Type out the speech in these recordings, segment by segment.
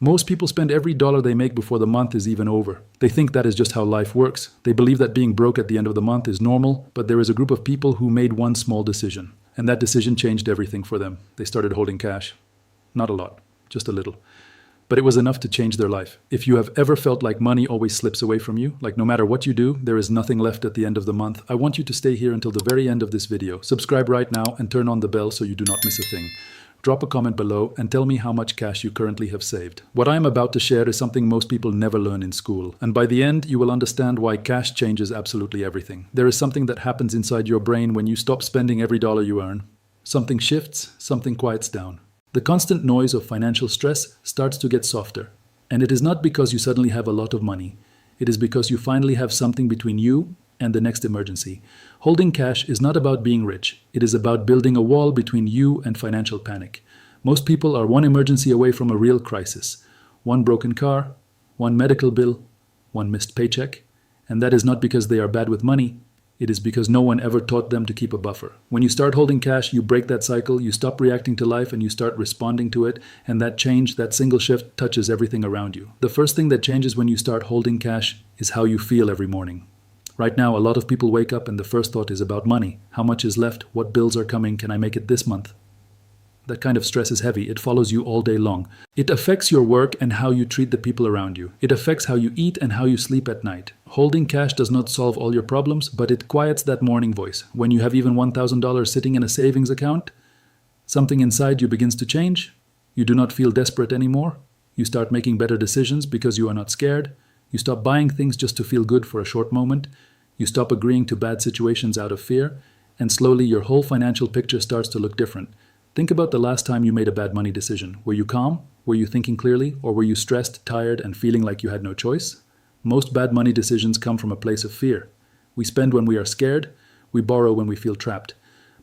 Most people spend every dollar they make before the month is even over. They think that is just how life works. They believe that being broke at the end of the month is normal, but there is a group of people who made one small decision, and that decision changed everything for them. They started holding cash. Not a lot, just a little. But it was enough to change their life. If you have ever felt like money always slips away from you, like no matter what you do, there is nothing left at the end of the month, I want you to stay here until the very end of this video. Subscribe right now and turn on the bell so you do not miss a thing. Drop a comment below and tell me how much cash you currently have saved. What I am about to share is something most people never learn in school. And by the end, you will understand why cash changes absolutely everything. There is something that happens inside your brain when you stop spending every dollar you earn. Something shifts, something quiets down. The constant noise of financial stress starts to get softer. And it is not because you suddenly have a lot of money. It is because you finally have something between you and the next emergency. Holding cash is not about being rich. It is about building a wall between you and financial panic. Most people are one emergency away from a real crisis. One broken car, one medical bill, one missed paycheck. And that is not because they are bad with money. It is because no one ever taught them to keep a buffer. When you start holding cash, you break that cycle, you stop reacting to life and you start responding to it. And that change, that single shift, touches everything around you. The first thing that changes when you start holding cash is how you feel every morning. Right now, a lot of people wake up and the first thought is about money. How much is left? What bills are coming? Can I make it this month? That kind of stress is heavy. It follows you all day long. It affects your work and how you treat the people around you. It affects how you eat and how you sleep at night. Holding cash does not solve all your problems, but it quiets that morning voice. When you have even $1,000 sitting in a savings account, something inside you begins to change. You do not feel desperate anymore. You start making better decisions because you are not scared. You stop buying things just to feel good for a short moment. You stop agreeing to bad situations out of fear, and slowly your whole financial picture starts to look different. Think about the last time you made a bad money decision. Were you calm? Were you thinking clearly? Or were you stressed, tired, and feeling like you had no choice? Most bad money decisions come from a place of fear. We spend when we are scared. We borrow when we feel trapped.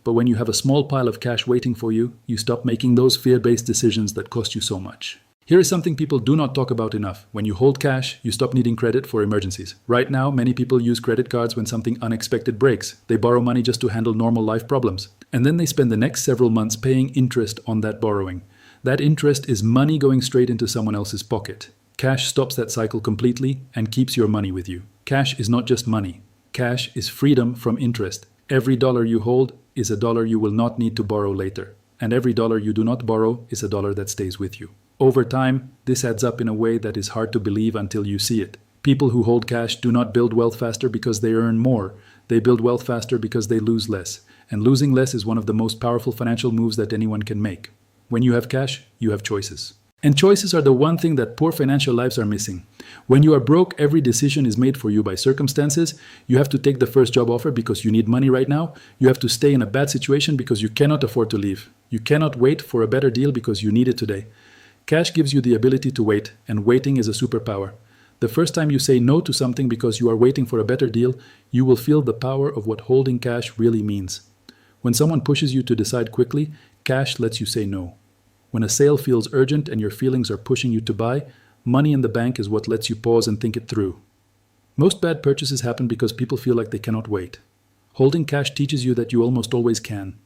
But when you have a small pile of cash waiting for you, you stop making those fear-based decisions that cost you so much. Here is something people do not talk about enough. When you hold cash, you stop needing credit for emergencies. Right now, many people use credit cards when something unexpected breaks. They borrow money just to handle normal life problems. And then they spend the next several months paying interest on that borrowing. That interest is money going straight into someone else's pocket. Cash stops that cycle completely and keeps your money with you. Cash is not just money. Cash is freedom from interest. Every dollar you hold is a dollar you will not need to borrow later. And every dollar you do not borrow is a dollar that stays with you. Over time, this adds up in a way that is hard to believe until you see it. People who hold cash do not build wealth faster because they earn more. They build wealth faster because they lose less. And losing less is one of the most powerful financial moves that anyone can make. When you have cash, you have choices. And choices are the one thing that poor financial lives are missing. When you are broke, every decision is made for you by circumstances. You have to take the first job offer because you need money right now. You have to stay in a bad situation because you cannot afford to leave. You cannot wait for a better deal because you need it today. Cash gives you the ability to wait, and waiting is a superpower. The first time you say no to something because you are waiting for a better deal, you will feel the power of what holding cash really means. When someone pushes you to decide quickly, cash lets you say no. When a sale feels urgent and your feelings are pushing you to buy, money in the bank is what lets you pause and think it through. Most bad purchases happen because people feel like they cannot wait. Holding cash teaches you that you almost always can.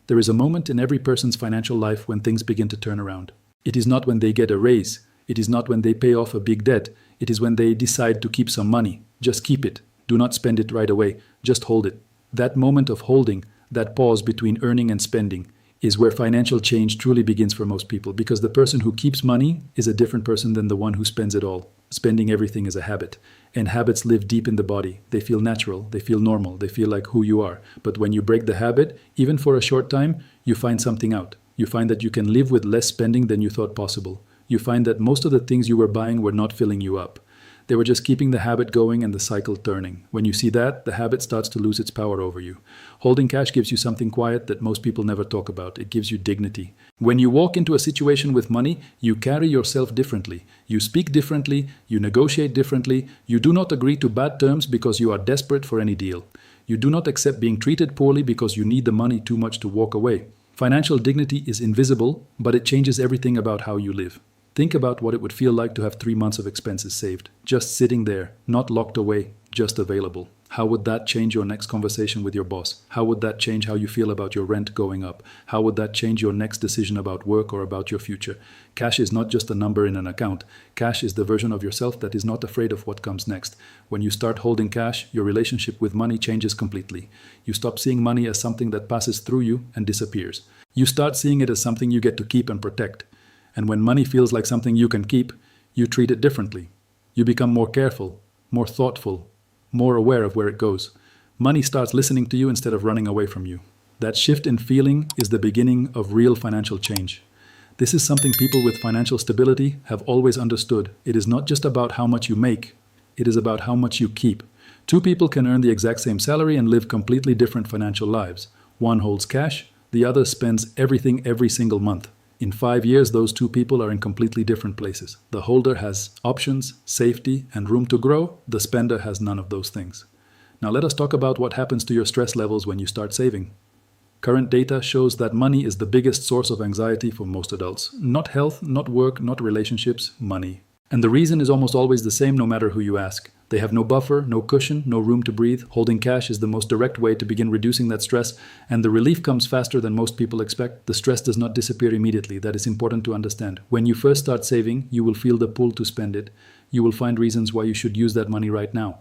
There is a moment in every person's financial life when things begin to turn around. It is not when they get a raise. It is not when they pay off a big debt. It is when they decide to keep some money. Just keep it. Do not spend it right away. Just hold it. That moment of holding, that pause between earning and spending, is where financial change truly begins for most people, because the person who keeps money is a different person than the one who spends it all. Spending everything is a habit, and habits live deep in the body. They feel natural, they feel normal, they feel like who you are. But when you break the habit, even for a short time, you find something out. You find that you can live with less spending than you thought possible. You find that most of the things you were buying were not filling you up. They were just keeping the habit going and the cycle turning. When you see that, the habit starts to lose its power over you. Holding cash gives you something quiet that most people never talk about. It gives you dignity. When you walk into a situation with money, you carry yourself differently. You speak differently. You negotiate differently. You do not agree to bad terms because you are desperate for any deal. You do not accept being treated poorly because you need the money too much to walk away. Financial dignity is invisible, but it changes everything about how you live. Think about what it would feel like to have 3 months of expenses saved, just sitting there, not locked away, just available. How would that change your next conversation with your boss? How would that change how you feel about your rent going up? How would that change your next decision about work or about your future? Cash is not just a number in an account. Cash is the version of yourself that is not afraid of what comes next. When you start holding cash, your relationship with money changes completely. You stop seeing money as something that passes through you and disappears. You start seeing it as something you get to keep and protect. And when money feels like something you can keep, you treat it differently. You become more careful, more thoughtful, more aware of where it goes. Money starts listening to you instead of running away from you. That shift in feeling is the beginning of real financial change. This is something people with financial stability have always understood. It is not just about how much you make, it is about how much you keep. Two people can earn the exact same salary and live completely different financial lives. One holds cash, the other spends everything every single month. In 5 years, those two people are in completely different places. The holder has options, safety, and room to grow. The spender has none of those things. Now let us talk about what happens to your stress levels when you start saving. Current data shows that money is the biggest source of anxiety for most adults. Not health, not work, not relationships, money. And the reason is almost always the same no matter who you ask. They have no buffer, no cushion, no room to breathe. Holding cash is the most direct way to begin reducing that stress, and the relief comes faster than most people expect. The stress does not disappear immediately. That is important to understand. When you first start saving, you will feel the pull to spend it. You will find reasons why you should use that money right now.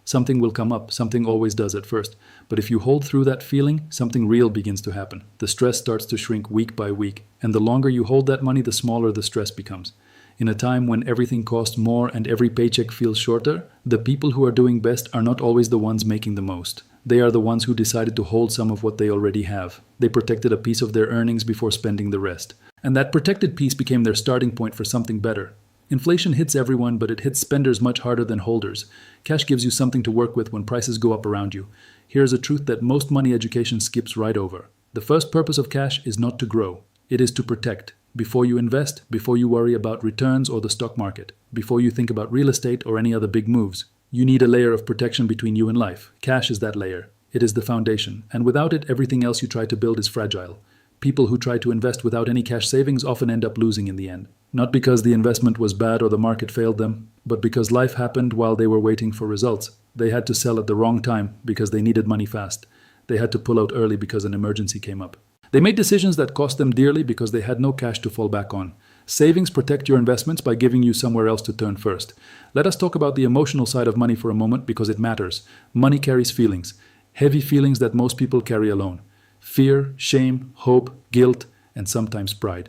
Something will come up. Something always does at first. But if you hold through that feeling, something real begins to happen. The stress starts to shrink week by week, and the longer you hold that money, the smaller the stress becomes. In a time when everything costs more and every paycheck feels shorter, the people who are doing best are not always the ones making the most. They are the ones who decided to hold some of what they already have. They protected a piece of their earnings before spending the rest. And that protected piece became their starting point for something better. Inflation hits everyone, but it hits spenders much harder than holders. Cash gives you something to work with when prices go up around you. Here's a truth that most money education skips right over. The first purpose of cash is not to grow. It is to protect. Before you invest, before you worry about returns or the stock market, before you think about real estate or any other big moves, you need a layer of protection between you and life. Cash is that layer. It is the foundation, and without it, everything else you try to build is fragile. People who try to invest without any cash savings often end up losing in the end. Not because the investment was bad or the market failed them, but because life happened while they were waiting for results. They had to sell at the wrong time because they needed money fast. They had to pull out early because an emergency came up. They made decisions that cost them dearly because they had no cash to fall back on. Savings protect your investments by giving you somewhere else to turn first. Let us talk about the emotional side of money for a moment because it matters. Money carries feelings, heavy feelings that most people carry alone. Fear, shame, hope, guilt, and sometimes pride.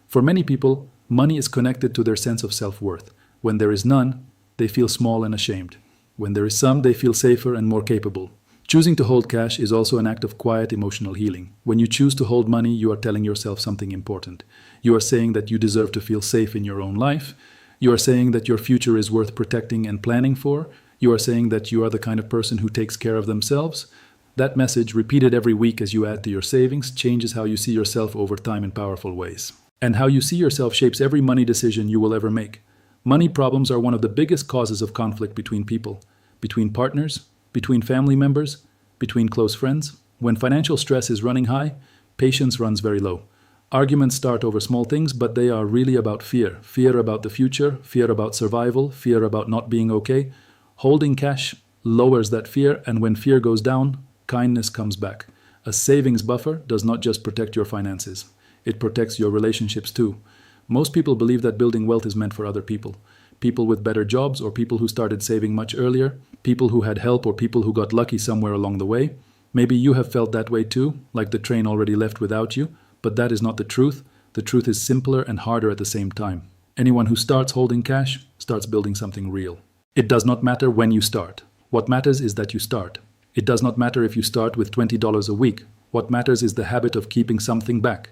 For many people, money is connected to their sense of self-worth. When there is none, they feel small and ashamed. When there is some, they feel safer and more capable. Choosing to hold cash is also an act of quiet emotional healing. When you choose to hold money, you are telling yourself something important. You are saying that you deserve to feel safe in your own life. You are saying that your future is worth protecting and planning for. You are saying that you are the kind of person who takes care of themselves. That message, repeated every week as you add to your savings, changes how you see yourself over time in powerful ways. And how you see yourself shapes every money decision you will ever make. Money problems are one of the biggest causes of conflict between people, between partners, between family members, between close friends. When financial stress is running high, patience runs very low. Arguments start over small things, but they are really about fear. Fear about the future, fear about survival, fear about not being okay. Holding cash lowers that fear, and when fear goes down, kindness comes back. A savings buffer does not just protect your finances. It protects your relationships too. Most people believe that building wealth is meant for other people. People with better jobs or people who started saving much earlier, people who had help or people who got lucky somewhere along the way. Maybe you have felt that way too, like the train already left without you, but that is not the truth. The truth is simpler and harder at the same time. Anyone who starts holding cash starts building something real. It does not matter when you start. What matters is that you start. It does not matter if you start with $20 a week. What matters is the habit of keeping something back.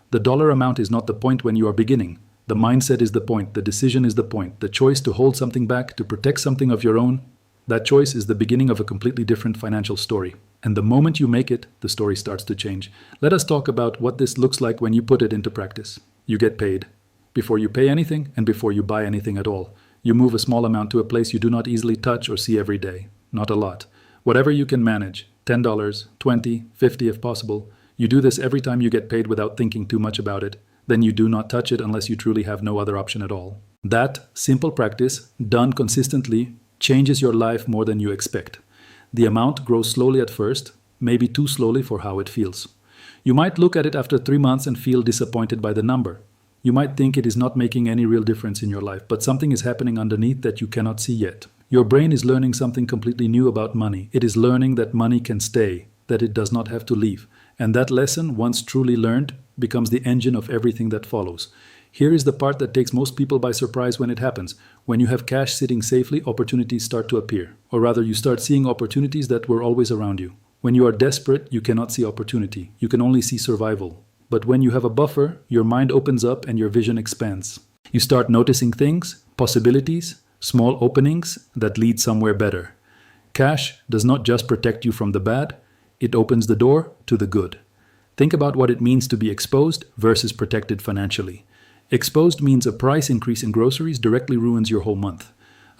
The dollar amount is not the point when you are beginning. The mindset is the point, the decision is the point, the choice to hold something back, to protect something of your own. That choice is the beginning of a completely different financial story. And the moment you make it, the story starts to change. Let us talk about what this looks like when you put it into practice. You get paid. Before you pay anything and before you buy anything at all. You move a small amount to a place you do not easily touch or see every day. Not a lot. Whatever you can manage, $10, $20, $50 if possible. You do this every time you get paid without thinking too much about it. Then you do not touch it unless you truly have no other option at all. That simple practice, done consistently, changes your life more than you expect. The amount grows slowly at first, maybe too slowly for how it feels. You might look at it after 3 months and feel disappointed by the number. You might think it is not making any real difference in your life, but something is happening underneath that you cannot see yet. Your brain is learning something completely new about money. It is learning that money can stay, that it does not have to leave. And that lesson, once truly learned, becomes the engine of everything that follows. Here is the part that takes most people by surprise when it happens. When you have cash sitting safely, opportunities start to appear. Or rather, you start seeing opportunities that were always around you. When you are desperate, you cannot see opportunity. You can only see survival. But when you have a buffer, your mind opens up and your vision expands. You start noticing things, possibilities, small openings that lead somewhere better. Cash does not just protect you from the bad, it opens the door to the good. Think about what it means to be exposed versus protected financially. Exposed means a price increase in groceries directly ruins your whole month.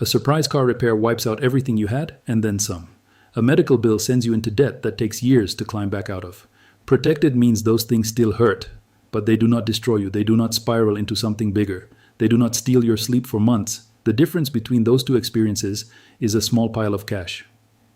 A surprise car repair wipes out everything you had and then some. A medical bill sends you into debt that takes years to climb back out of. Protected means those things still hurt, but they do not destroy you. They do not spiral into something bigger. They do not steal your sleep for months. The difference between those two experiences is a small pile of cash.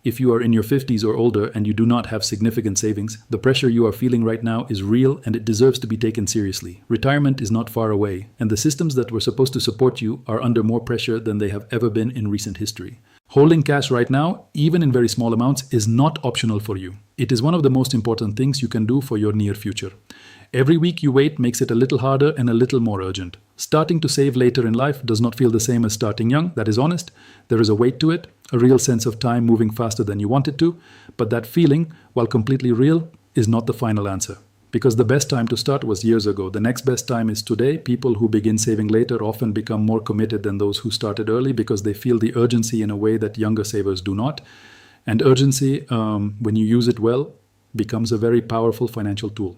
If you are in your 50s or older and you do not have significant savings, the pressure you are feeling right now is real and it deserves to be taken seriously. Retirement is not far away, and the systems that were supposed to support you are under more pressure than they have ever been in recent history. Holding cash right now, even in very small amounts, is not optional for you. It is one of the most important things you can do for your near future. Every week you wait makes it a little harder and a little more urgent. Starting to save later in life does not feel the same as starting young, that is honest. There is a weight to it, a real sense of time moving faster than you want it to, but that feeling, while completely real, is not the final answer. Because the best time to start was years ago. The next best time is today. People who begin saving later often become more committed than those who started early because they feel the urgency in a way that younger savers do not. And urgency, when you use it well, becomes a very powerful financial tool.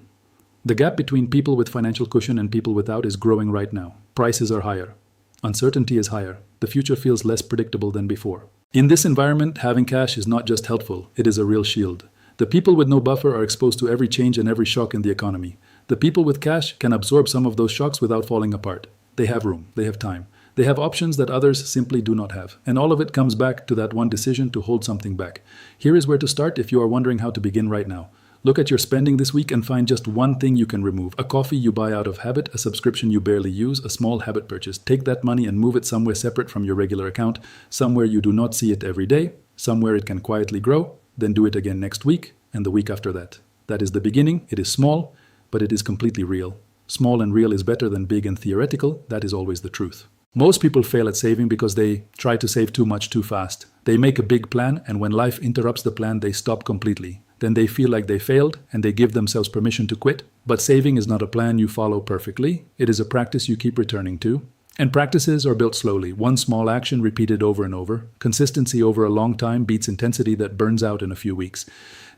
The gap between people with financial cushion and people without is growing right now. Prices are higher. Uncertainty is higher. The future feels less predictable than before. In this environment, having cash is not just helpful, it is a real shield. The people with no buffer are exposed to every change and every shock in the economy. The people with cash can absorb some of those shocks without falling apart. They have room, they have time. They have options that others simply do not have. And all of it comes back to that one decision to hold something back. Here is where to start if you are wondering how to begin right now. Look at your spending this week and find just one thing you can remove. A coffee you buy out of habit, a subscription you barely use, a small habit purchase. Take that money and move it somewhere separate from your regular account, somewhere you do not see it every day, somewhere it can quietly grow. Then do it again next week and the week after that. That is the beginning. It is small, but it is completely real. Small and real is better than big and theoretical. That is always the truth. Most people fail at saving because they try to save too much too fast. They make a big plan, and when life interrupts the plan, they stop completely. Then they feel like they failed and they give themselves permission to quit. But saving is not a plan you follow perfectly. It is a practice you keep returning to. And practices are built slowly, one small action repeated over and over. Consistency over a long time beats intensity that burns out in a few weeks.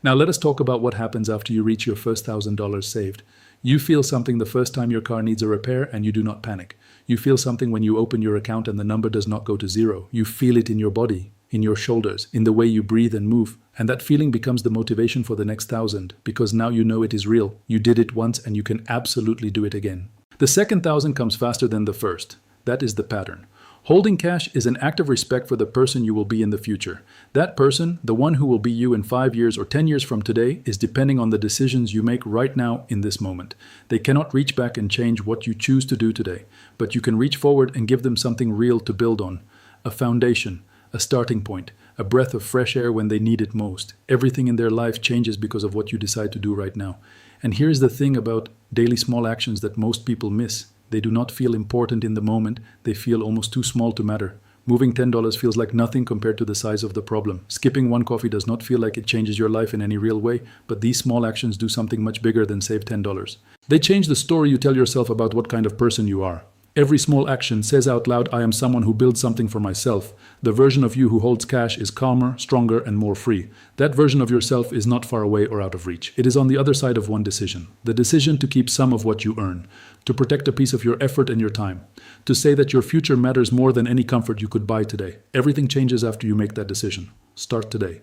Now let us talk about what happens after you reach your first $1,000 saved. You feel something the first time your car needs a repair and you do not panic. You feel something when you open your account and the number does not go to zero. You feel it in your body, in your shoulders, in the way you breathe and move. And that feeling becomes the motivation for the next 1,000 because now you know it is real. You did it once and you can absolutely do it again. The second 1,000 comes faster than the first. That is the pattern. Holding cash is an act of respect for the person you will be in the future. That person, the one who will be you in 5 years or 10 years from today, is depending on the decisions you make right now in this moment. They cannot reach back and change what you choose to do today, but you can reach forward and give them something real to build on. A foundation, a starting point, a breath of fresh air when they need it most. Everything in their life changes because of what you decide to do right now. And here's the thing about daily small actions that most people miss. They do not feel important in the moment. They feel almost too small to matter. Moving $10 feels like nothing compared to the size of the problem. Skipping one coffee does not feel like it changes your life in any real way, but these small actions do something much bigger than save $10. They change the story you tell yourself about what kind of person you are. Every small action says out loud, I am someone who builds something for myself. The version of you who holds cash is calmer, stronger, and more free. That version of yourself is not far away or out of reach. It is on the other side of one decision. The decision to keep some of what you earn, to protect a piece of your effort and your time, to say that your future matters more than any comfort you could buy today. Everything changes after you make that decision. Start today.